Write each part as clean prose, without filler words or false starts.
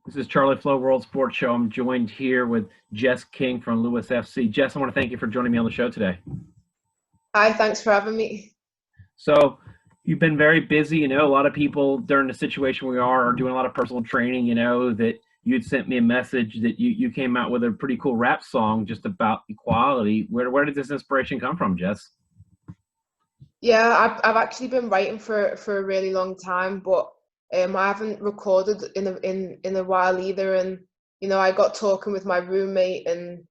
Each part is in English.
This is Charlie Flowe, World Sports Show. I'm joined here with Jess King from Lewes FC. Jess, I want to thank you for joining me on the show today. Hi, thanks for having me. So, you've been very busy. A lot of people during the situation we are doing a lot of personal training. That you'd sent me a message that you came out with a pretty cool rap song just about equality. Where did this inspiration come from, Jess? Yeah, I've actually been writing for a really long time, but I haven't recorded in a while either. And I got talking with my roommate and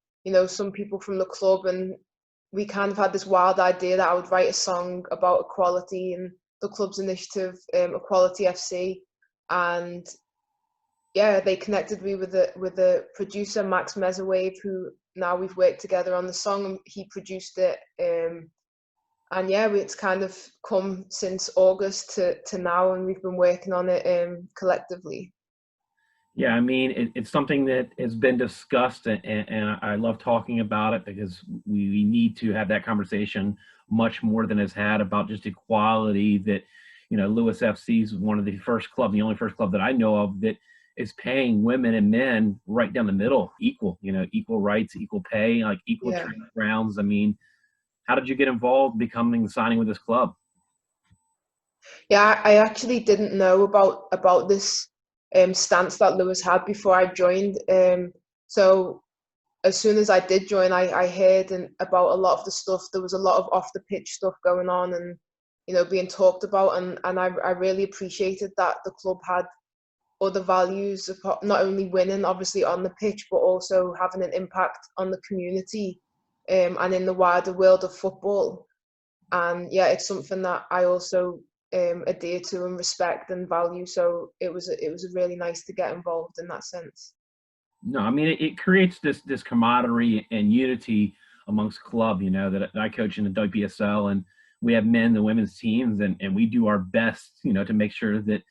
some people from the club, and we kind of had this wild idea that I would write a song about equality and the club's initiative, Equality FC. And yeah, they connected me with the producer Max Mezerwave, who now we've worked together on the song, and he produced it. And yeah, it's kind of come since August to now, and we've been working on it collectively. Yeah, I mean, it's something that has been discussed, and I love talking about it because we need to have that conversation much more than is had about just equality. That, Lewes FC is one of the first club, the only first club that I know of that is paying women and men right down the middle, equal, equal rights, equal pay, like equal Yeah. training grounds. I mean, how did you get involved signing with this club? Yeah, I actually didn't know about this stance that Lewis had before I joined. So as soon as I did join, I heard about a lot of the stuff. There was a lot of off the pitch stuff going on, and being talked about, and I really appreciated that the club had other values of not only winning, obviously on the pitch, but also having an impact on the community and in the wider world of football. And yeah, it's something that I also adhere to and respect and value. So it was really nice to get involved in that sense. No, I mean it creates this camaraderie and unity amongst club. That I coach in the WPSL, and we have men and women's teams, and we do our best, to make sure that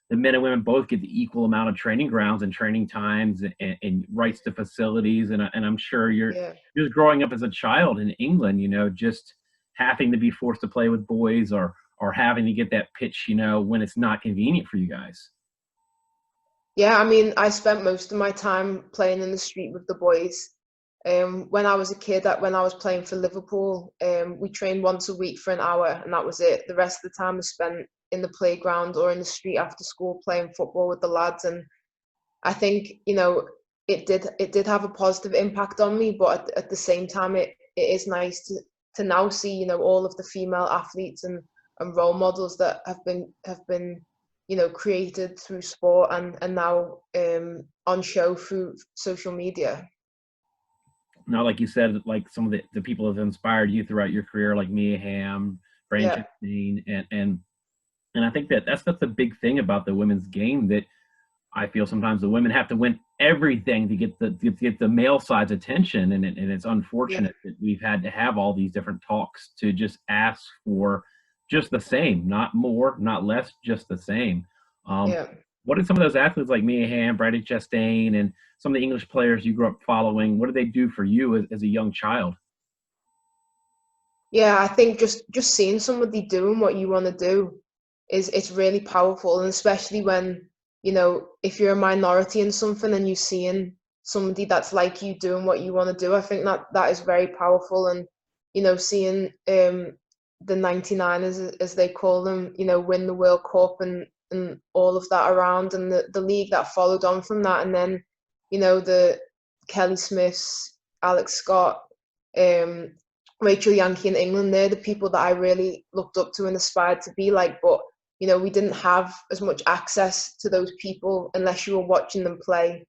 the men and women both get the equal amount of training grounds and training times and rights to facilities. And I'm sure you're Yeah. just growing up as a child in England, just having to be forced to play with boys or having to get that pitch, when it's not convenient for you guys. Yeah, I mean, I spent most of my time playing in the street with the boys. When I was a kid, when I was playing for Liverpool, we trained once a week for an hour, and that was it. The rest of the time was spent in the playground or in the street after school playing football with the lads. And I think it did have a positive impact on me, but at the same time, it is nice to now see all of the female athletes and role models that have been created through sport and now on show through social media. Now, like you said, like some of the people that have inspired you throughout your career, like Mia Hamm, Yeah, Branchestein, and I think that's the big thing about the women's game, that I feel sometimes the women have to win everything to get the male side's attention, and it's yeah, unfortunate that we've had to have all these different talks to just ask for just the same, not more, not less, just the same. Um, yeah. what did some of those athletes like Mia Hamm, Bradley Chastain, and some of the English players you grew up following, what did they do for you as a young child? Yeah, I think just seeing somebody doing what you want to do is it's really powerful, and especially when if you're a minority in something and you're seeing somebody that's like you doing what you want to do, I think that is very powerful. And seeing the 99ers as they call them, win the World Cup and all of that around, and the league that followed on from that, and then the Kelly Smiths, Alex Scott, um, Rachel Yankee in England, they're the people that I really looked up to and aspired to be like. But we didn't have as much access to those people unless you were watching them play,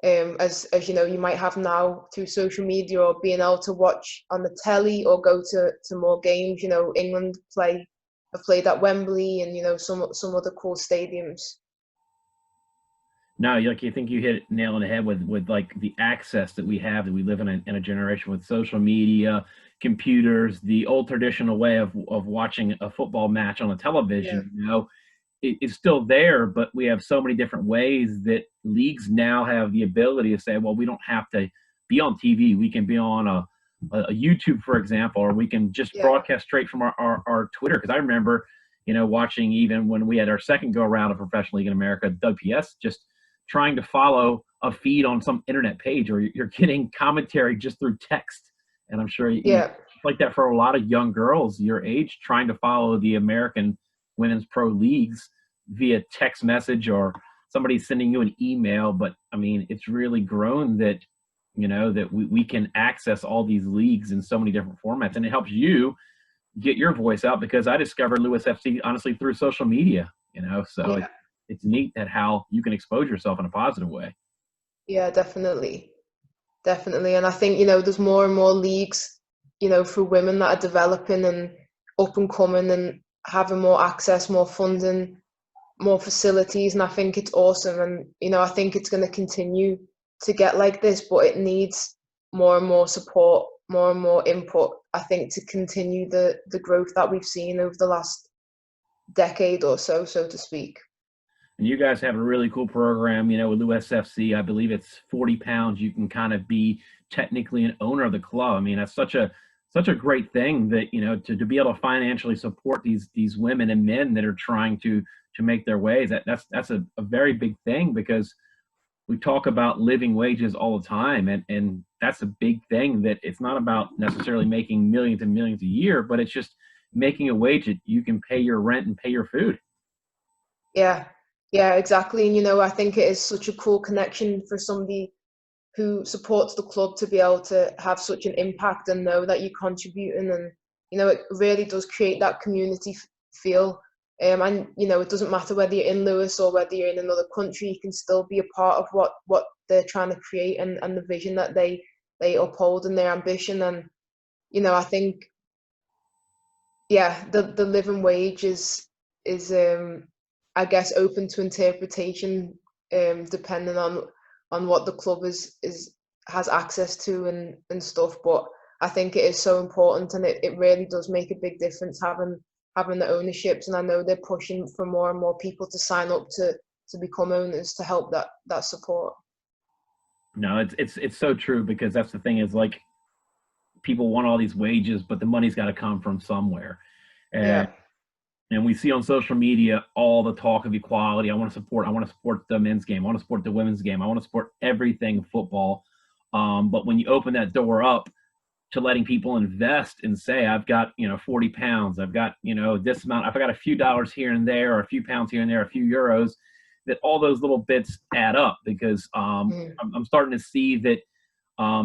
as you might have now through social media or being able to watch on the telly or go to more games. England have played at Wembley and some other cool stadiums. No, like you think you hit it nail on the head with like the access that we have, that we live in a generation with social media, computers, the old traditional way of watching a football match on a Yeah, television. It's still there, but we have so many different ways that leagues now have the ability to say, well, we don't have to be on TV. We can be on a YouTube, for example, or we can just yeah, broadcast straight from our Twitter. Because I remember, watching even when we had our second go around of professional league in America, WPS, just trying to follow a feed on some internet page, or you're getting commentary just through text. And I'm sure you Yeah. like that for a lot of young girls your age, trying to follow the American women's pro leagues via text message or somebody sending you an email. But I mean, it's really grown that, that we can access all these leagues in so many different formats, and it helps you get your voice out, because I discovered Lewes FC honestly through social media, so Yeah. it's neat that how you can expose yourself in a positive way. Yeah, definitely. Definitely. And I think, there's more and more leagues, for women that are developing and up and coming and having more access, more funding, more facilities. And I think it's awesome. And, I think it's going to continue to get like this, but it needs more and more support, more and more input, I think, to continue the growth that we've seen over the last decade or so to speak. And you guys have a really cool program, with Lewes FC. I believe it's 40 pounds. You can kind of be technically an owner of the club. I mean, that's such a great thing that, to be able to financially support these women and men that are trying to make their ways. That's a very big thing, because we talk about living wages all the time. And that's a big thing, that it's not about necessarily making millions and millions a year, but it's just making a wage that you can pay your rent and pay your food. Yeah. Yeah, exactly. And, I think it is such a cool connection for somebody who supports the club to be able to have such an impact and know that you're contributing. And, it really does create that community feel. And, it doesn't matter whether you're in Lewes or whether you're in another country, you can still be a part of what they're trying to create, and the vision that they uphold, and their ambition. And, I think, yeah, the living wage is I guess open to interpretation, depending on what the club has access to and stuff. But I think it is so important, and it really does make a big difference having the ownerships. And I know they're pushing for more and more people to sign up to become owners to help that support. No, it's so true, because that's the thing, is like, people want all these wages, but the money's got to come from somewhere. And Yeah. And we see on social media all the talk of equality. I want to support the men's game. I want to support the women's game. I want to support everything football. But when you open that door up to letting people invest and say, I've got, 40 pounds, I've got, this amount, I've got a few dollars here and there, or a few pounds here and there, a few euros, that all those little bits add up. Because I'm starting to see that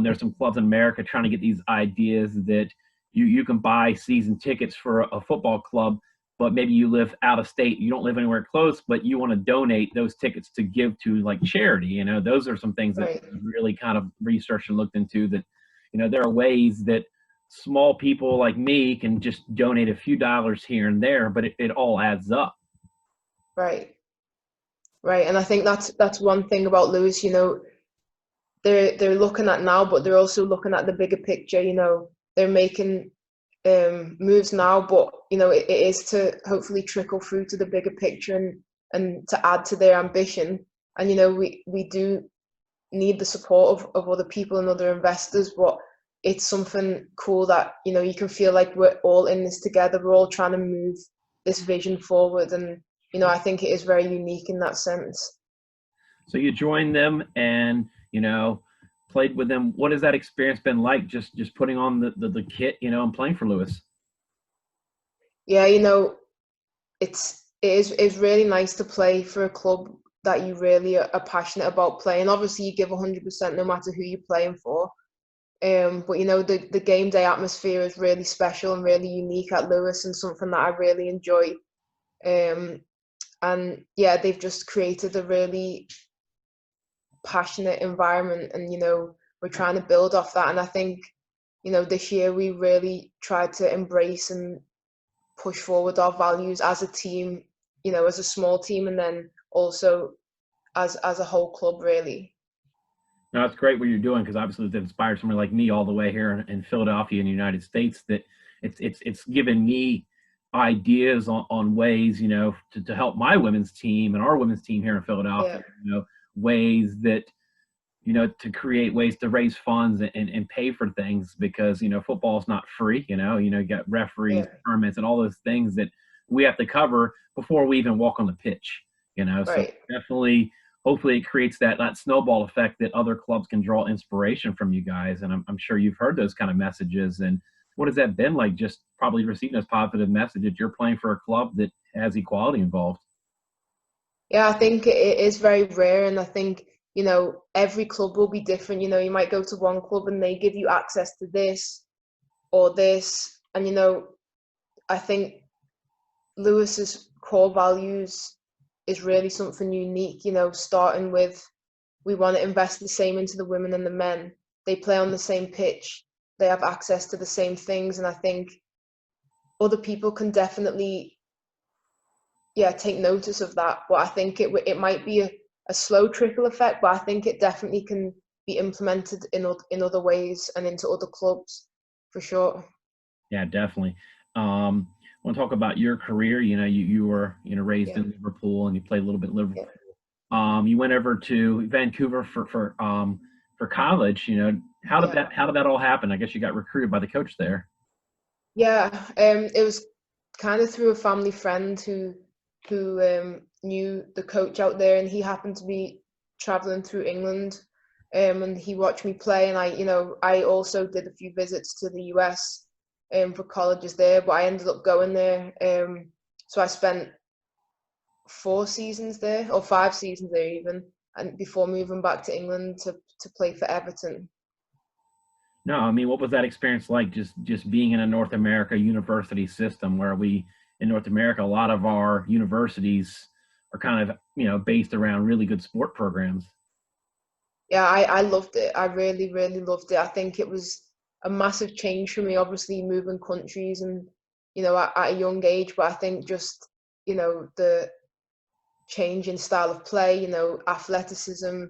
there's some clubs in America trying to get these ideas that you can buy season tickets for a football club, but maybe you live out of state, you don't live anywhere close, but you want to donate those tickets to give to like charity. Those are some things that Right. really kind of researched and looked into, that, there are ways that small people like me can just donate a few dollars here and there, but it all adds up. Right. Right. And I think that's one thing about Lewes, they're looking at now, but they're also looking at the bigger picture. They're making moves now, but it is to hopefully trickle through to the bigger picture, and to add to their ambition. And we do need the support of other people and other investors, but it's something cool that you can feel like we're all in this together. We're all trying to move this vision forward, and I think it is very unique in that sense. So you joined them and, played with them. What has that experience been like, just putting on the kit, and playing for Lewes? Yeah, it's really nice to play for a club that you really are passionate about playing. Obviously, you give 100% no matter who you're playing for. But the game day atmosphere is really special and really unique at Lewes, and something that I really enjoy. And yeah, they've just created a really passionate environment, and we're trying to build off that. And I think this year we really tried to embrace and push forward our values as a team, as a small team, and then also as a whole club, really. No, it's great what you're doing, because obviously it's inspired someone like me all the way here in Philadelphia in the United States, that it's given me ideas on ways, to help my women's team and our women's team here in Philadelphia, ways that, to create ways to raise funds and pay for things, because, football is not free, you got referees, permits, and all those things that we have to cover before we even walk on the pitch, so Right. definitely hopefully it creates that snowball effect that other clubs can draw inspiration from you guys. And I'm sure you've heard those kind of messages. And what has that been like, just probably receiving those positive messages? You're playing for a club that has equality involved. Yeah, I think it is very rare, and I think, every club will be different. You might go to one club and they give you access to this or this, and I think Lewis's core values is really something unique. Starting with, we want to invest the same into the women and the men. They play on the same pitch. They have access to the same things, and I think other people can definitely, take notice of that. But I think it might be a slow trickle effect, but I think it definitely can be implemented in other ways and into other clubs for sure. Yeah, definitely. I want to talk about your career. You were raised Yeah, in Liverpool, and you played a little bit in Liverpool. yeah, You went over to Vancouver for college. yeah. How did that all happen? I guess you got recruited by the coach there. Yeah, it was kind of through a family friend who knew the coach out there, and he happened to be traveling through England, and he watched me play, and I also did a few visits to the US, for colleges there, but I ended up going there, so I spent 4 seasons there, or 5 seasons there even, and before moving back to England to play for Everton. No, I mean, what was that experience like? Just being in a North America university system, where we in North America, a lot of our universities are kind of based around really good sport programs. Yeah, I loved it. I really, really loved it. I think it was a massive change for me, obviously moving countries and, at a young age. But I think just, the change in style of play, athleticism,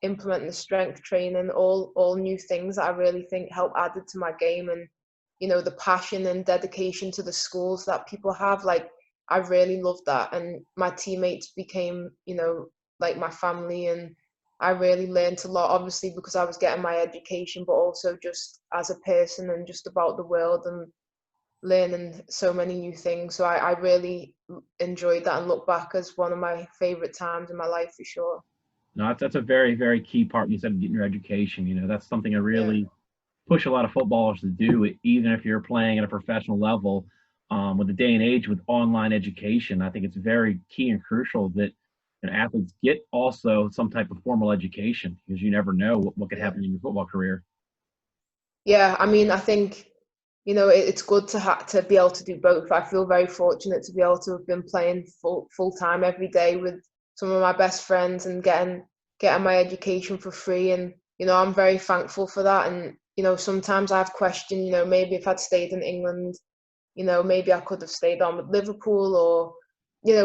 implementing the strength training, all new things that I really think help added to my game, and the passion and dedication to the schools that people have. Like, I really loved that, and my teammates became like my family, and I really learned a lot, obviously because I was getting my education, but also just as a person and just about the world and learning so many new things. So I really enjoyed that and look back as one of my favorite times in my life for sure. No, that's a very, very key part. You said getting your education. That's something I Yeah, really push a lot of footballers to do, even if you're playing at a professional level. With the day and age with online education, I think it's very key and crucial that athletes get also some type of formal education, because you never know what could yeah. happen in your football career. Yeah, I mean, I think, it's good to be able to do both. I feel very fortunate to be able to have been playing full time every day with some of my best friends and getting my education for free. And, I'm very thankful for that. And, sometimes I have questioned, maybe if I'd stayed in England, maybe I could have stayed on with Liverpool, or,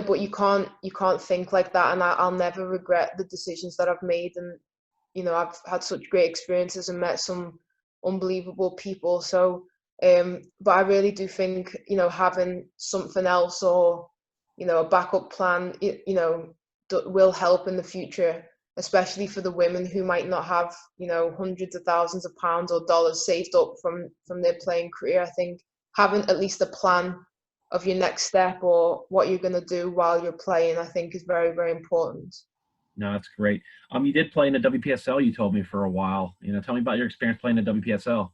but you can't think like that. And I'll never regret the decisions that I've made. And, I've had such great experiences and met some unbelievable people. So, but I really do think, having something else, or, a backup plan, will help in the future, especially for the women who might not have, hundreds of thousands of pounds or dollars saved up from their playing career. I think having at least a plan of your next step or what you're going to do while you're playing, I think is very, very important. No, that's great. You did play in the WPSL, you told me, for a while. Tell me about your experience playing the WPSL.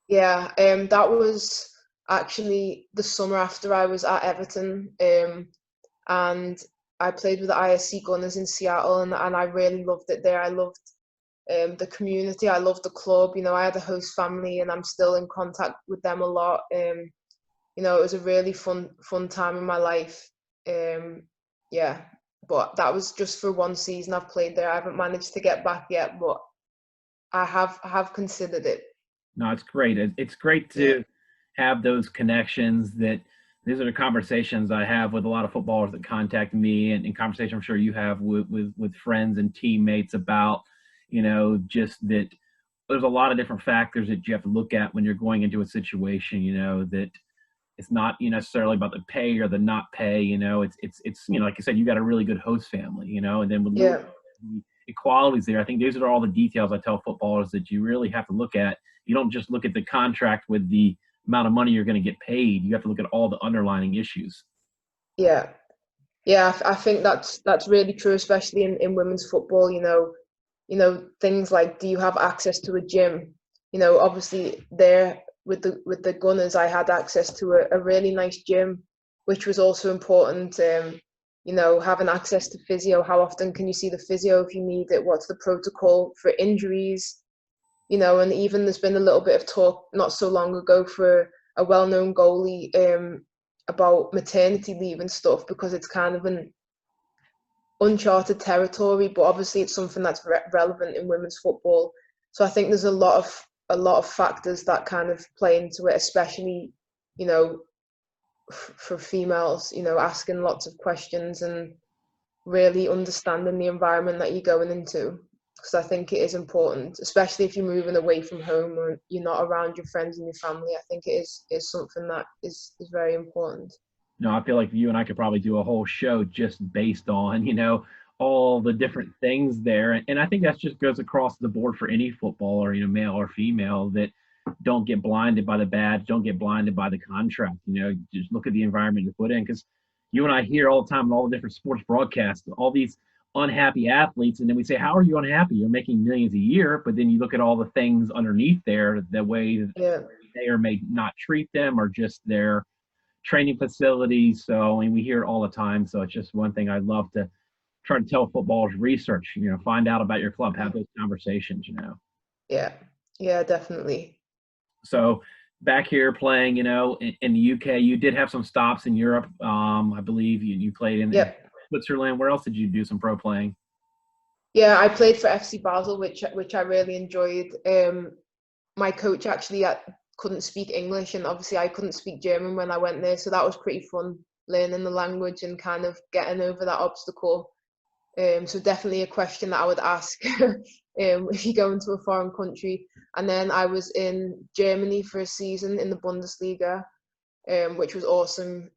Yeah, that was actually the summer after I was at Everton, and I played with the ISC Gunners in Seattle, and I really loved it there. I loved the community. I loved the club. I had a host family, and I'm still in contact with them a lot. It was a really fun time in my life. Yeah, but that was just for one season I've played there. I haven't managed to get back yet, but I have considered it. No, it's great. It's great Yeah, to have those connections. That these are the conversations I have with a lot of footballers that contact me, and conversation I'm sure you have with friends and teammates about, just that there's a lot of different factors that you have to look at when you're going into a situation, that it's not necessarily about the pay or the not pay. It's like you said, you got a really good host family, and then with Lewis, yeah. the equalities there. I think these are all the details I tell footballers that you really have to look at. You don't just look at the contract with the amount of money you're going to get paid. You have to look at all the underlying issues. Yeah, Yeah, I think that's really true, especially in women's football. Things like, do you have access to a gym? Obviously there with the Gunners, I had access to a really nice gym, which was also important. Having access to physio. How often can you see the physio if you need it? What's the protocol for injuries? And even there's been a little bit of talk not so long ago for a well-known goalie about maternity leave and stuff, because it's kind of an uncharted territory, but obviously it's something that's relevant in women's football. So I think there's a lot of factors that kind of play into it, especially you know for females. Asking lots of questions and really understanding the environment that you're going into, because I think it is important, especially if you're moving away from home or you're not around your friends and your family. I think it is something that is very important. No, I feel like you and I could probably do a whole show just based on, all the different things there. And I think that just goes across the board for any footballer, male or female, that don't get blinded by the badge, don't get blinded by the contract. Just look at the environment you put in. Because you and I hear all the time in all the different sports broadcasts, all these unhappy athletes. And then we say, how are you unhappy? You're making millions a year. But then you look at all the things underneath there, the way Yeah. they or may not treat them, or just their training facilities. So, I mean, we hear it all the time. So it's just one thing I love to try to tell footballers: research, find out about your club, have those conversations. Yeah. Yeah, definitely. So back here playing, in the UK, you did have some stops in Europe. I believe you played in Yep. Switzerland. Where else did you do some pro playing? Yeah, I played for FC Basel, which I really enjoyed. My coach actually couldn't speak English, and obviously I couldn't speak German when I went there, so that was pretty fun, learning the language and kind of getting over that obstacle. So definitely a question that I would ask if you go into a foreign country. And then I was in Germany for a season in the Bundesliga, which was awesome.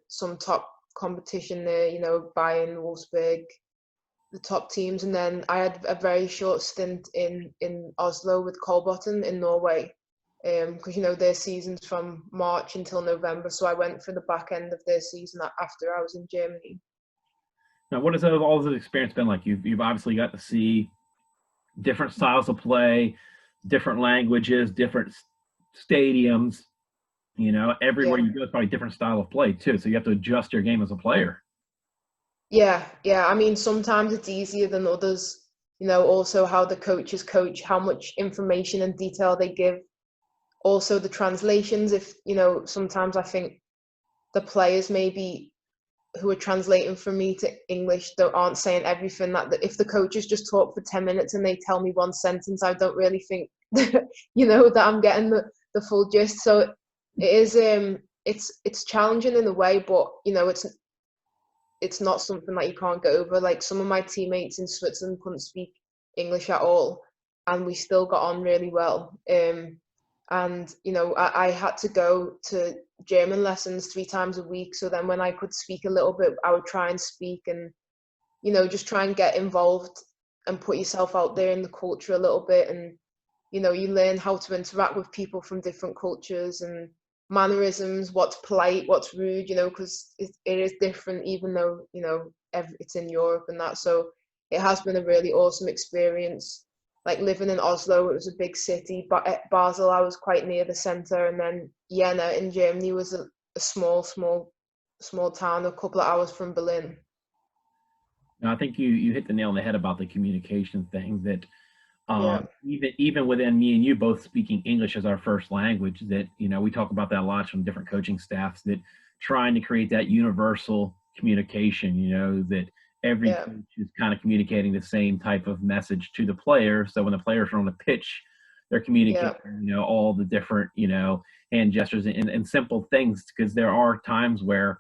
Some top competition there, Bayern, Wolfsburg, the top teams. And then I had a very short stint in Oslo with Kolbotn in Norway, because their season's from March until November. So I went for the back end of their season after I was in Germany. Now, what has all this experience been like? You've obviously got to see different styles of play, different languages, different stadiums. Everywhere Yeah. you go, it's probably a different style of play too. So you have to adjust your game as a player. Yeah, yeah. I mean, sometimes it's easier than others. Also how the coaches coach, how much information and detail they give. Also the translations. If sometimes I think the players maybe who are translating from me to English aren't saying everything. If the coaches just talk for 10 minutes and they tell me one sentence, I don't really think that I'm getting the full gist. So it is it's challenging in a way, but it's not something that you can't get over. Like, some of my teammates in Switzerland couldn't speak English at all, and we still got on really well. And I had to go to German lessons 3 times a week. So then when I could speak a little bit, I would try and speak, and just try and get involved and put yourself out there in the culture a little bit. And you learn how to interact with people from different cultures and mannerisms, what's polite, what's rude, because it is different, even though it's in Europe and that. So it has been a really awesome experience. Like, living in Oslo, it was a big city, but at Basel I was quite near the center, and then Jena in Germany was a small town a couple of hours from Berlin. Now, I think you hit the nail on the head about the communication thing. That Yeah. even within me and you both speaking English as our first language, that we talk about that a lot from different coaching staffs, that trying to create that universal communication, that every Yeah. coach is kind of communicating the same type of message to the player. So when the players are on the pitch, they're Yeah. communicating, all the different, hand gestures and simple things, because there are times where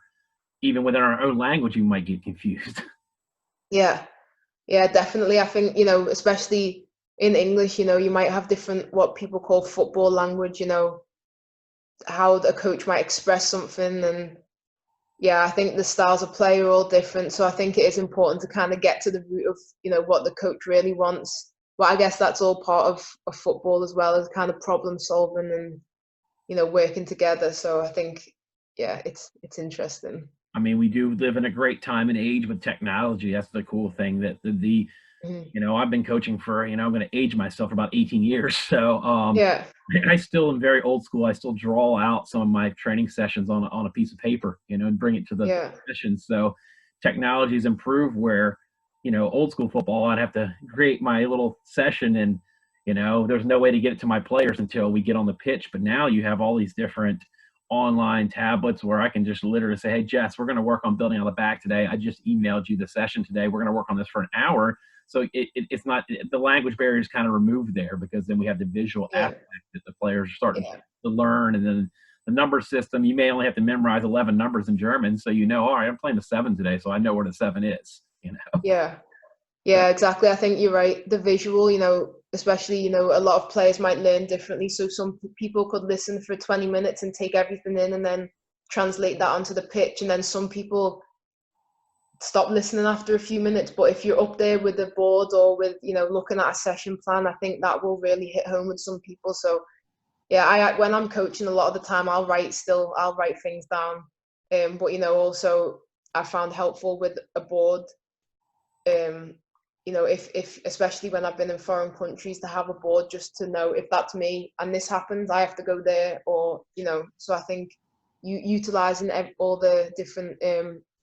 even within our own language, you might get confused. Yeah. Yeah, definitely. I think, especially in English, you might have different, what people call football language, how a coach might express something. And yeah, I think the styles of play are all different. So I think it is important to kind of get to the root of, what the coach really wants. But I guess that's all part of football as well, as kind of problem solving and, working together. So I think, yeah, it's interesting. I mean, we do live in a great time and age with technology. That's the cool thing that Mhm. I've been coaching for, I'm going to age myself for about 18 years. So Yeah, I still am very old school. I still draw out some of my training sessions on a piece of paper, and bring it to the yeah, sessions. So technology's improved where, old school football, I'd have to create my little session and, there's no way to get it to my players until we get on the pitch. But now you have all these different online tablets where I can just literally say, hey, Jess, we're going to work on building on the back today. I just emailed you the session today. We're going to work on this for an hour. So it's not, the language barrier is kind of removed there, because then we have the visual yeah, aspect that the players are starting yeah, to learn. And then the number system, you may only have to memorize 11 numbers in German. So, all right, I'm playing the 7 today, so I know where the 7 is. yeah. So, Yeah, exactly. I think you're right. The visual, especially, a lot of players might learn differently. So some people could listen for 20 minutes and take everything in and then translate that onto the pitch. And then some people stop listening after a few minutes. But if you're up there with the board or with, looking at a session plan, I think that will really hit home with some people. So yeah, when I'm coaching, a lot of the time I'll write things down. But also I found helpful with a board. Um, if especially when I've been in foreign countries, to have a board just to know if that's me and this happens, I have to go there, or So I think utilizing all the different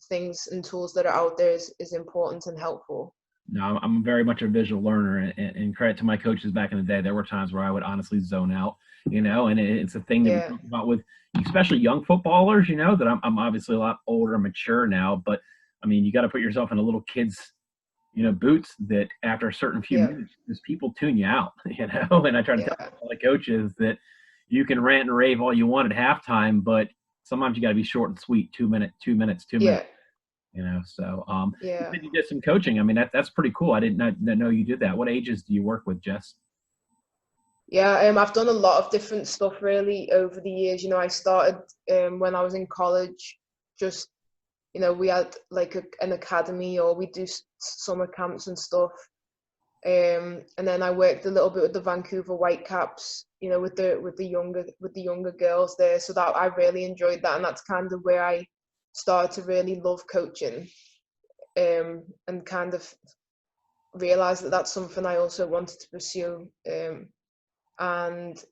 things and tools that are out there is important and helpful. no, I'm very much a visual learner, and credit to my coaches back in the day. There were times where I would honestly zone out, and it's a thing that we Yeah, talk about with especially young footballers. That I'm obviously a lot older and mature now, but I mean, you got to put yourself in a little kid's boots, that after a certain few yeah, minutes, just people tune you out. And I try to tell yeah, all the coaches that you can rant and rave all you want at halftime, but sometimes you got to be short and sweet. 2 minutes, 2 minutes, 2 minutes. yeah, So you yeah. said you did some coaching. I mean, that's pretty cool. I did not know you did that. What ages do you work with, Jess? Yeah, I've done a lot of different stuff really over the years. I started when I was in college. Just we had like an academy, or we do summer camps and stuff. And then I worked a little bit with the Vancouver Whitecaps, with the younger girls there. So that I really enjoyed that, and that's kind of where I started to really love coaching, and kind of realized that that's something I also wanted to pursue. And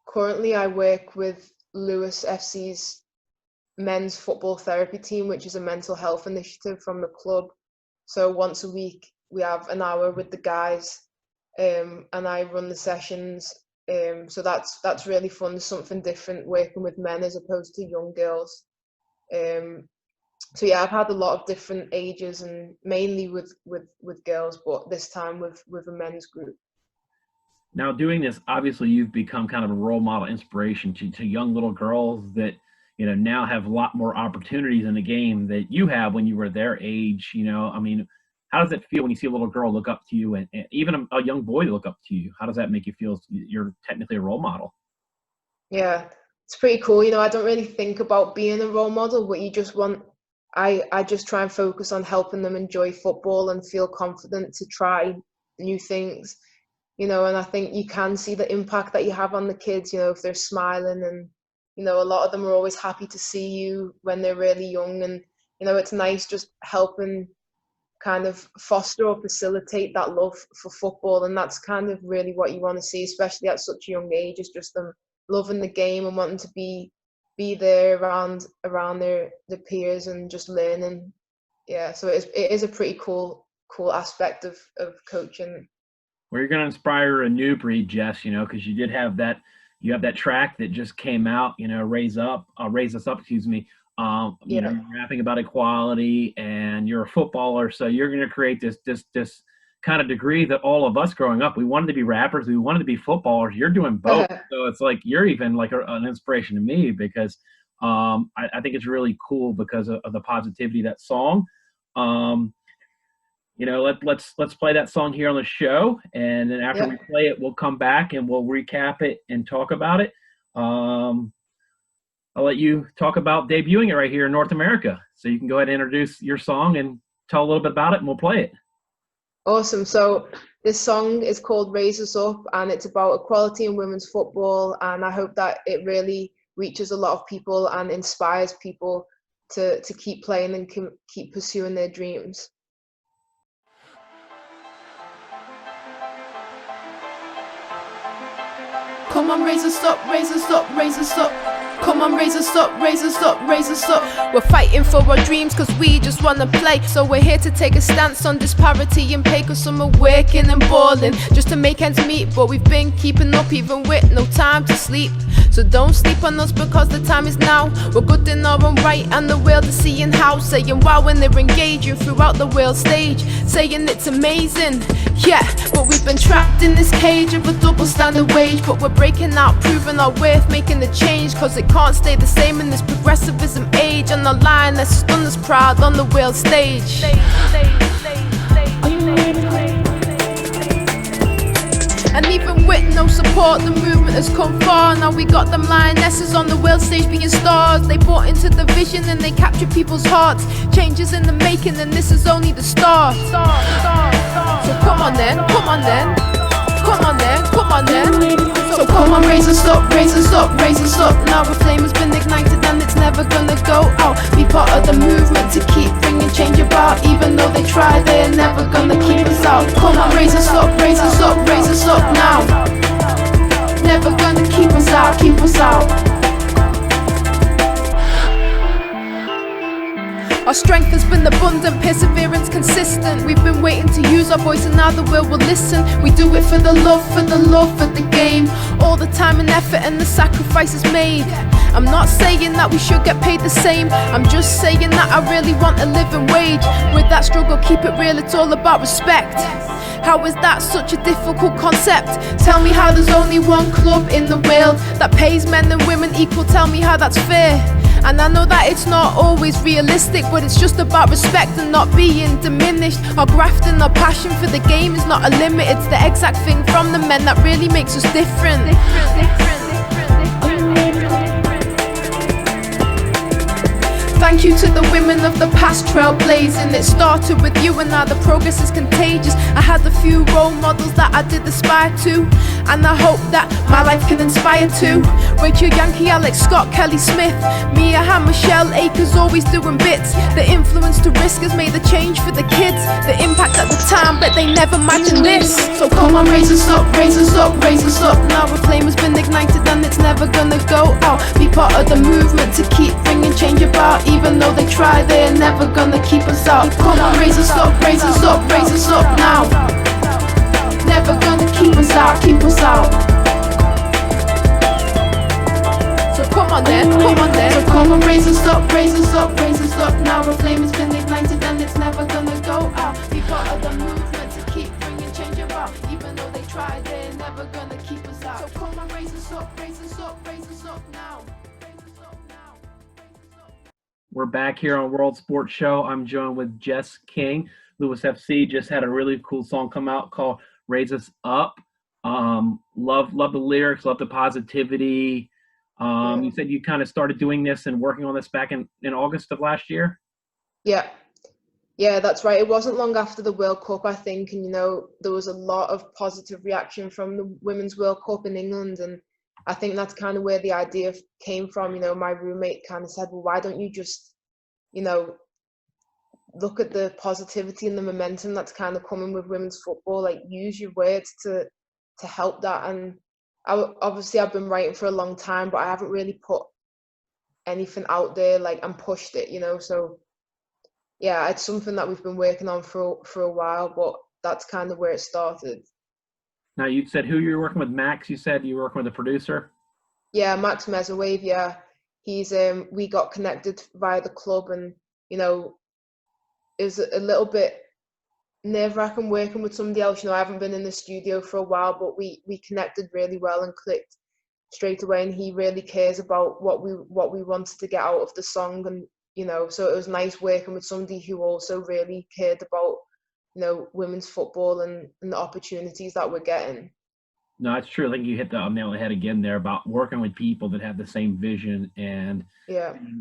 currently, I work with Lewes FC's men's football therapy team, which is a mental health initiative from the club. So once a week, we have an hour with the guys, and I run the sessions. So that's really fun. Something different working with men as opposed to young girls. So yeah, I've had a lot of different ages, and mainly with girls, but this time with a men's group. Now, doing this, obviously, you've become kind of a role model, inspiration to young little girls that now have a lot more opportunities in the game that you have when you were their age. I mean, how does it feel when you see a little girl look up to you, and even a young boy look up to you? How does that make you feel? You're technically a role model. Yeah, it's pretty cool. I don't really think about being a role model, but you just want. I just try and focus on helping them enjoy football and feel confident to try new things. And I think you can see the impact that you have on the kids. If they're smiling, and a lot of them are always happy to see you when they're really young, and it's nice just helping kind of foster or facilitate that love for football. And that's kind of really what you want to see, especially at such a young age, is just them loving the game and wanting to be there around their peers and just learning. Yeah, so it is a pretty cool aspect of coaching. Where you're going to inspire a new breed, Jess, because you did have that, you have that track that just came out, raise us up, excuse me. Yeah, You're rapping about equality, and you're a footballer, so you're going to create this kind of degree that all of us growing up, we wanted to be rappers, we wanted to be footballers. You're doing both, so it's like you're even like an inspiration to me, because I think it's really cool because of the positivity of that song. Um, let's play that song here on the show, and then after we yeah. play it, we'll come back and we'll recap it and talk about it. Um, I'll let you talk about debuting it right here in North America, so you can go ahead and introduce your song and tell a little bit about it, and we'll play it. Awesome. So this song is called Raise Us Up, and it's about equality in women's football. And I hope that it really reaches a lot of people and inspires people to keep playing and keep pursuing their dreams. Come on, raise us up, raise us up, raise us up. Come on, raise us up, raise us up, raise us up. We're fighting for our dreams cause we just wanna play. So we're here to take a stance on disparity and pay, cause some are working and balling just to make ends meet. But we've been keeping up even with no time to sleep. So don't sleep on us because the time is now. We're good in our own right and the world is seeing how. Saying wow when they're engaging throughout the world stage. Saying it's amazing, yeah. But we've been trapped in this cage of a double standard wage. But we're breaking out, proving our worth, making the change. Cause it can't stay the same in this progressivism age. On the line, let's stun us proud on the world stage. And even with no support, the movement has come far. Now we got them lionesses on the world stage being stars. They bought into the vision and they capture people's hearts. Changes in the making and this is only the start. So come on then, come on then. Come on then, come on then. So come on, raise us up, raise us up, raise us up. Now the flame has been ignited and it's never gonna go out. Be part of the movement to keep bringing change about. Even though they try, they're never gonna keep us out. Come on, raise us up, raise us up, raise us up now. Never gonna keep us out, keep us out. Our strength has been abundant, perseverance consistent. We've been waiting to use our voice and now the world will listen. We do it for the love, for the love, for the game. All the time and effort and the sacrifices made. I'm not saying that we should get paid the same. I'm just saying that I really want a living wage. With that struggle, keep it real, it's all about respect. How is that such a difficult concept? Tell me how there's only one club in the world that pays men and women equal. Tell me how that's fair. And I know that it's not always realistic, but it's just about respect and not being diminished. Our graft and our passion for the game is not a limit. It's the exact thing from the men that really makes us different. Thank you to the women of the past trailblazing. It started with you and now the progress is contagious. I had a few role models that I did aspire to, and I hope that my life can inspire too. Rachel Yankee, Alex Scott, Kelly Smith, Mia Hamm, Michelle Akers, always doing bits. The influence to risk has made the change for the kids. The impact at the time, but they never imagined this. So come on, raise us up, raise us up, raise us up. Now the flame has been ignited and it's never gonna go out. Be part of the movement to keep bringing change about. Even though they try, they're never gonna keep us out. Come on, raise us up, raise us up, raise us up now. Never gonna keep us out, keep us out. So come on then, come on then. So come on, raise us up, raise us up, raise us up now. The flame has been ignited and it's never gonna go out. Be part of the movement to keep bringing change about. Even though they try, they're never gonna keep us out. So come on, raise us up, raise us up, raise us up now. We're back here on World Sports Show. I'm joined with Jess King. Lewes FC just had a really cool song come out called Raise Us Up. Love the lyrics, love the positivity. You said you kind of started doing this and working on this back in August of last year? Yeah, that's right. It wasn't long after the World Cup, I think, and there was a lot of positive reaction from the Women's World Cup in England, and I think that's kind of where the idea came from. My roommate kind of said, well, why don't you just, look at the positivity and the momentum that's kind of coming with women's football, like use your words to help that. And obviously I've been writing for a long time, but I haven't really put anything out there and pushed it, so yeah, it's something that we've been working on for a while, but that's kind of where it started. Now, you said who you were working with, Max? You said you were working with a producer? Yeah, Max Mezerwave, yeah. He's we got connected via the club, and it was a little bit nerve-wracking working with somebody else. I haven't been in the studio for a while, but we connected really well and clicked straight away, and he really cares about what we wanted to get out of the song, and so it was nice working with somebody who also really cared about women's football and the opportunities that we're getting. No, it's true. I think you hit the nail on the head again there about working with people that have the same vision and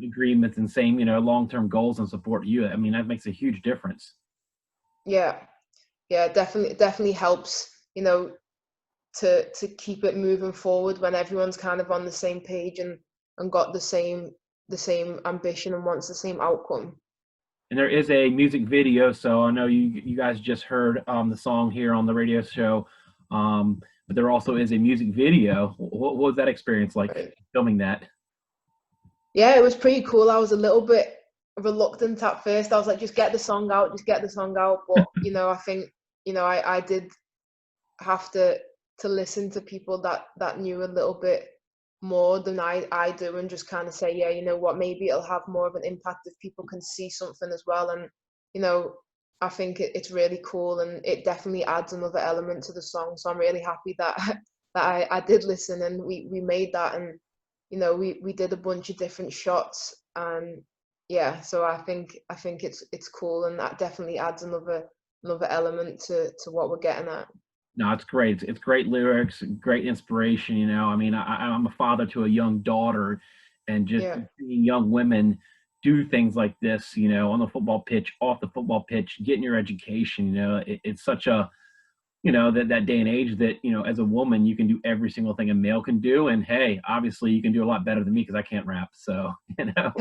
agreements and same, long-term goals and support you. I mean, that makes a huge difference. Yeah, definitely helps, to keep it moving forward when everyone's kind of on the same page and got the same the same ambition and wants the same outcome. And there is a music video, so I know you guys just heard the song here on the radio show, but there also is a music video. What was that experience like, Right. filming that? Yeah, it was pretty cool. I was a little bit reluctant at first. I was like, just get the song out, just get the song out. But, you know, I think, you know, I did have to listen to people that knew a little bit more than I do, and just kind of say, yeah, you know what, maybe it'll have more of an impact if people can see something as well. And, you know, I think it's really cool, and it definitely adds another element to the song. So I'm really happy that that I did listen, and we made that. And, you know, we did a bunch of different shots, and yeah, so I think it's cool, and that definitely adds another element to what we're getting at. No, it's great. It's great lyrics, great inspiration. You know, I mean, I'm a father to a young daughter, and just Yeah. seeing young women do things like this, you know, on the football pitch, off the football pitch, getting your education. You know, it's such a, you know, that day and age that, you know, as a woman, you can do every single thing a male can do. And hey, obviously you can do a lot better than me because I can't rap. So, you know,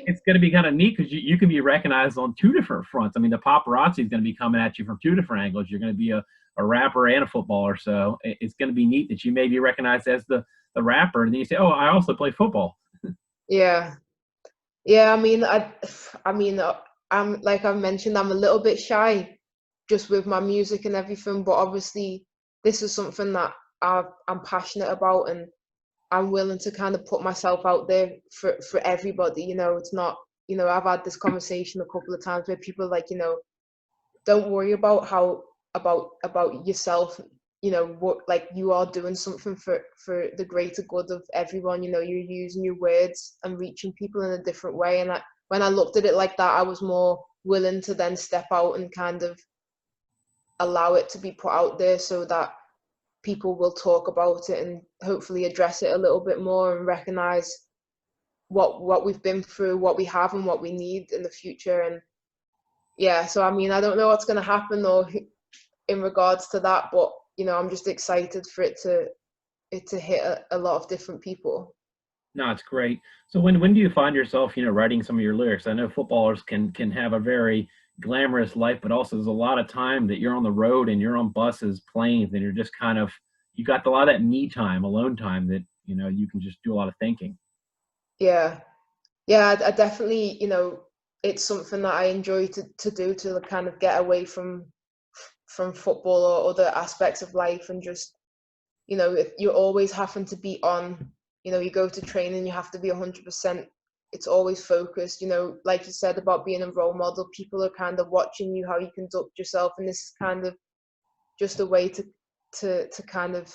it's going to be kind of neat because you can be recognized on two different fronts. I mean, the paparazzi is going to be coming at you from two different angles. You're going to be a rapper and a footballer. So it's going to be neat that you may be recognized as the rapper. And then you say, oh, I also play football. Yeah. Yeah, I mean, I'm, like I've mentioned, I'm a little bit shy just with my music and everything, but obviously this is something that I'm passionate about, and I'm willing to kind of put myself out there for everybody. You know, it's not, you know, I've had this conversation a couple of times where people are like, you know, don't worry about about yourself. You know, what, like, you are doing something for the greater good of everyone. You know, you're using your words and reaching people in a different way. And when I looked at it like that, I was more willing to then step out and kind of allow it to be put out there so that people will talk about it and hopefully address it a little bit more and recognize what we've been through, what we have, and what we need in the future. And yeah, so I mean, I don't know what's going to happen or in regards to that, but, you know, I'm just excited for it to hit a lot of different people. No, it's great. So when do you find yourself, you know, writing some of your lyrics? I know footballers can have a very glamorous life, but also there's a lot of time that you're on the road and you're on buses, planes, and you're just kind of, you got a lot of that me time, alone time that, you know, you can just do a lot of thinking. Yeah. Yeah, I definitely, you know, it's something that I enjoy to do, to kind of get away from football or other aspects of life, and just, you know, if you're always having to be on, you know, you go to training, you have to be 100%. It's always focused, you know, like you said about being a role model, people are kind of watching you, how you conduct yourself, and this is kind of just a way to kind of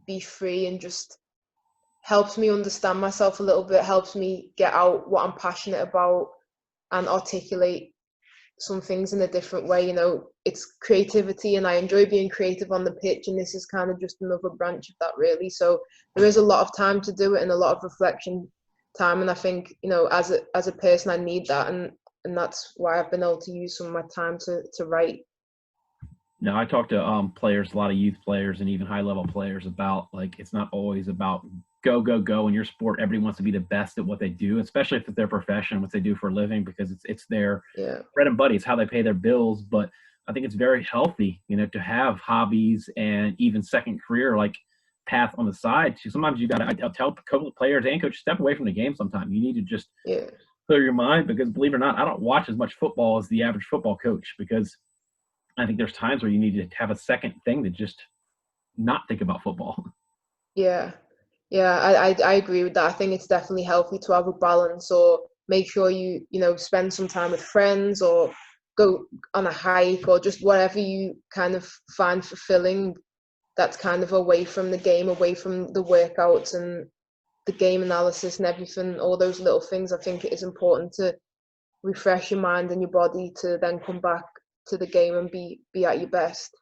be free, and just helps me understand myself a little bit, helps me get out what I'm passionate about and articulate some things in a different way. You know, it's creativity, and I enjoy being creative on the pitch, and this is kind of just another branch of that, really. So there is a lot of time to do it and a lot of reflection time, and I think, you know, as a person, I need that, and that's why I've been able to use some of my time to write. No, I talk to players, a lot of youth players and even high level players, about, like, it's not always about go in your sport. Everybody wants to be the best at what they do, especially if it's their profession, what they do for a living, because it's their bread and butter. It's how they pay their bills. But I think it's very healthy, you know, to have hobbies and even second career like path on the side. Sometimes you got to, I'll tell players and coaches, step away from the game sometime. You need to just clear your mind, because believe it or not, I don't watch as much football as the average football coach, because I think there's times where you need to have a second thing to just not think about football. Yeah, I agree with that. I think it's definitely healthy to have a balance, or make sure you know, spend some time with friends, or go on a hike, or just whatever you kind of find fulfilling, that's kind of away from the game, away from the workouts and the game analysis and everything, all those little things. I think it is important to refresh your mind and your body to then come back to the game and be at your best.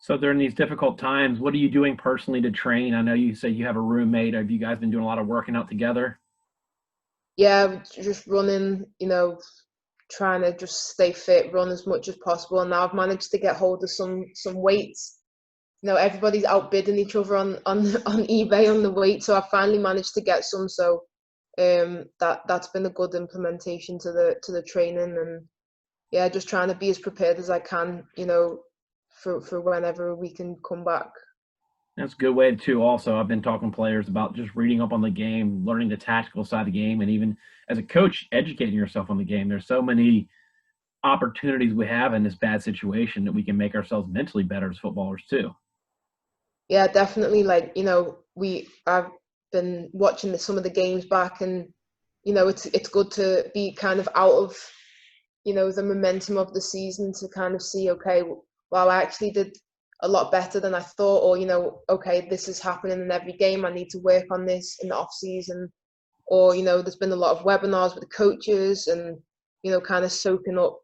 So during these difficult times, what are you doing personally to train? I know you say you have a roommate. Have you guys been doing a lot of working out together? Yeah, just running, you know, trying to just stay fit, run as much as possible. And now I've managed to get hold of some weights everybody's outbidding each other on eBay on the weight. So I finally managed to get some. So that's been a good implementation to the training, and yeah, just trying to be as prepared as I can, for whenever we can come back. That's a good way too. Also, I've been talking to players about just reading up on the game, learning the tactical side of the game, and even as a coach, educating yourself on the game. There's so many opportunities we have in this bad situation that we can make ourselves mentally better as footballers too. Yeah, definitely. Like, I've been watching some of the games back, and it's good to be kind of out of the momentum of the season to kind of see, okay, well, I actually did a lot better than I thought, or okay, this is happening in every game, I need to work on this in the off season, or there's been a lot of webinars with the coaches, and kind of soaking up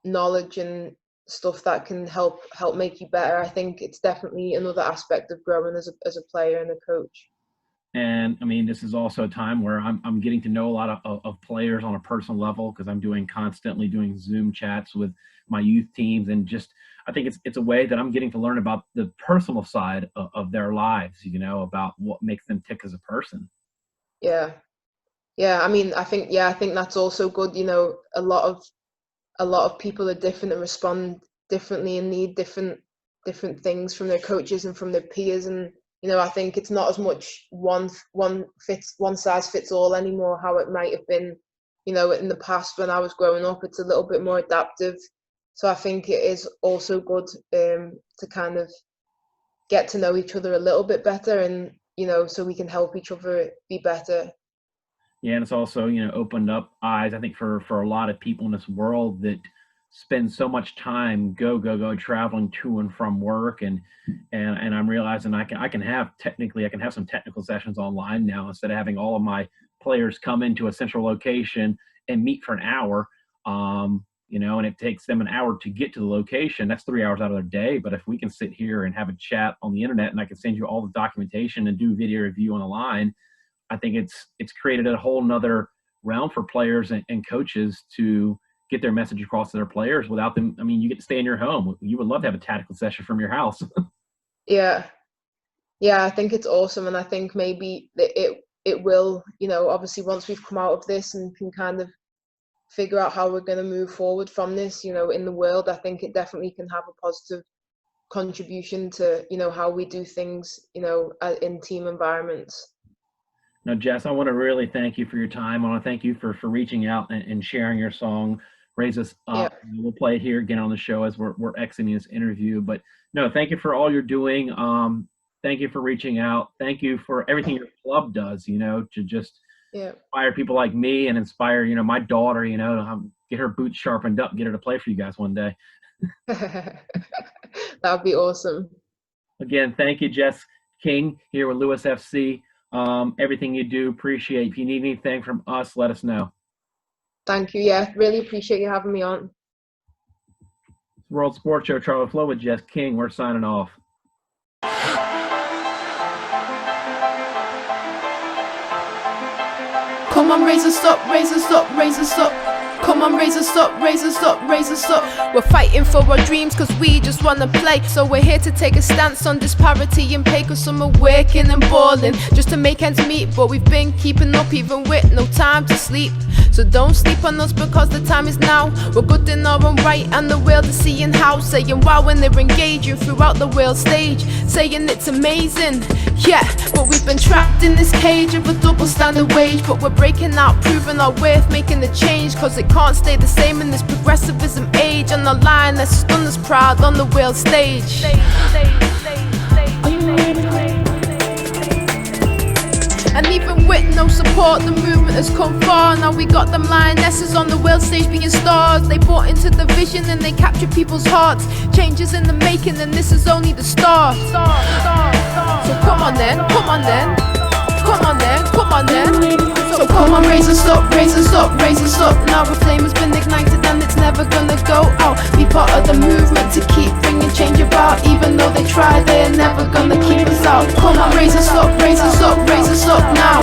knowledge and stuff that can help make you better. I think it's definitely another aspect of growing as a player and a coach. And I mean, this is also a time where I'm getting to know a lot of players on a personal level, because I'm constantly doing Zoom chats with my youth teams, and just I think it's a way that I'm getting to learn about the personal side of their lives, about what makes them tick as a person. Yeah. I mean, I think that's also good. A lot of people are different and respond differently and need different things from their coaches and from their peers, and I think it's not as much one size fits all anymore, how it might have been, in the past when I was growing up. It's a little bit more adaptive. So I think it is also good to kind of get to know each other a little bit better, and, so we can help each other be better. Yeah, and it's also, opened up eyes, I think, for a lot of people in this world that spend so much time go traveling to and from work, and I'm realizing I can have some technical sessions online now, instead of having all of my players come into a central location and meet for an hour, and it takes them an hour to get to the location. That's 3 hours out of their day. But if we can sit here and have a chat on the internet, and I can send you all the documentation and do video review on the line, I think it's created a whole nother realm for players and coaches to get their message across to their players without them. I mean, you get to stay in your home. You would love to have a tactical session from your house. Yeah, I think it's awesome, and I think maybe it will, obviously once we've come out of this and can kind of figure out how we're going to move forward from this, in the world, I think it definitely can have a positive contribution to, how we do things, in team environments. Now, Jess, I want to really thank you for your time. I want to thank you for reaching out and sharing your song, Raise Us Up. Yeah. We'll play it here again on the show as we're exiting this interview. But no, thank you for all you're doing. Thank you for reaching out. Thank you for everything your club does, to just inspire people like me and inspire, my daughter, get her boots sharpened up, get her to play for you guys one day. That would be awesome. Again, thank you, Jess King, here with Lewes FC. Everything you do, appreciate. If you need anything from us, let us know. Thank you. Yeah, really appreciate you having me on. World Sports Show, Charlie Flowe with Jess King. We're signing off. Come on, raise us up, raise us up, raise us up. Come on, raise us up, raise us up, raise us up. We're fighting for our dreams cause we just wanna play. So we're here to take a stance on disparity and pay, cause some are working and balling just to make ends meet. But we've been keeping up even with no time to sleep. So don't sleep on us because the time is now. We're good in our own right and the world is seeing how. Saying wow when they're engaging throughout the world stage. Saying it's amazing, yeah. But we've been trapped in this cage of a double standard wage. But we're breaking out, proving our worth, making the change. Cause it can't stay the same in this progressivism age. On the line, let's stun us proud on the world stage. And even with no support, the movement has come far. Now we got them lionesses on the world stage being stars. They bought into the vision and they captured people's hearts. Changes in the making and this is only the start. So come on then, come on then. Come on then, come on then. So come on, raise us up, raise us up, raise us up. Now the flame has been ignited and it's never gonna go out. Be part of the movement to keep bringing change about. Even though they try, they're never gonna keep us out. Come on, raise us up, raise us up, raise us up now.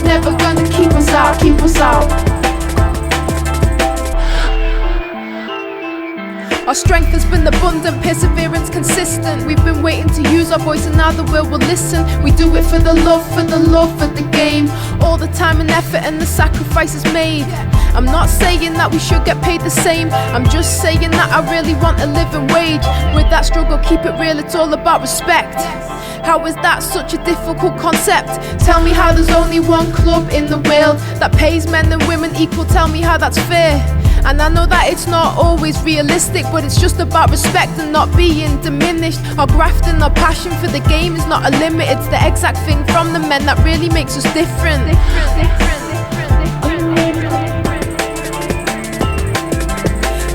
Never gonna keep us out, keep us out. Our strength has been abundant, perseverance consistent. We've been waiting to use our voice and now the world will listen. We do it for the love of the game. All the time and effort and the sacrifices made. I'm not saying that we should get paid the same. I'm just saying that I really want a living wage. With that struggle, keep it real, it's all about respect. How is that such a difficult concept? Tell me how there's only one club in the world that pays men and women equal. Tell me how that's fair. And I know that it's not always realistic, but it's just about respect and not being diminished. Our graft and our passion for the game is not a limit. It's the exact thing from the men that really makes us different.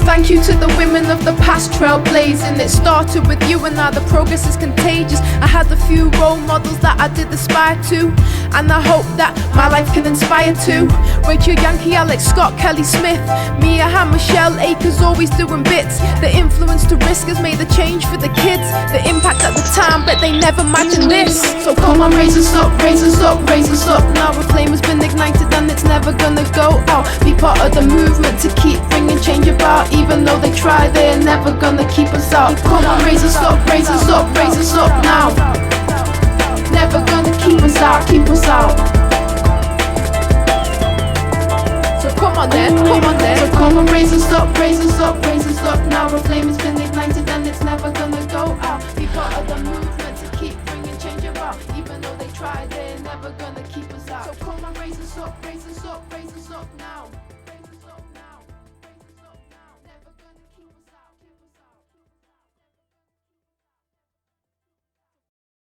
Thank you to the women of the past trailblazing. It started with you and now the progress is contagious. I had a few role models that I did aspire to, and I hope that my life can inspire too. Rachel Yankee, Alex Scott, Kelly Smith, Mia Hamm, Michelle Akers, always doing bits. The influence to risk has made a change for the kids. The impact at the time, but they never imagined this. So come on, raise us up, raise us up, raise us up. Now a flame has been ignited and it's never gonna go out. Be part of the movement to keep bringing change about. Even though they try, they're never gonna keep us out. Come on, raise us up, raise us up, raise us up now. Never gonna keep us out, keep us out. So come on then, come on then. So come on, raise us up, raise us up, raise us up now. A flame has been ignited and it's never gonna go out. Be part of the movement to keep bringing change about. Even though they try, they're never gonna keep us out. So come on, raise us up, raise us up, raise us up now.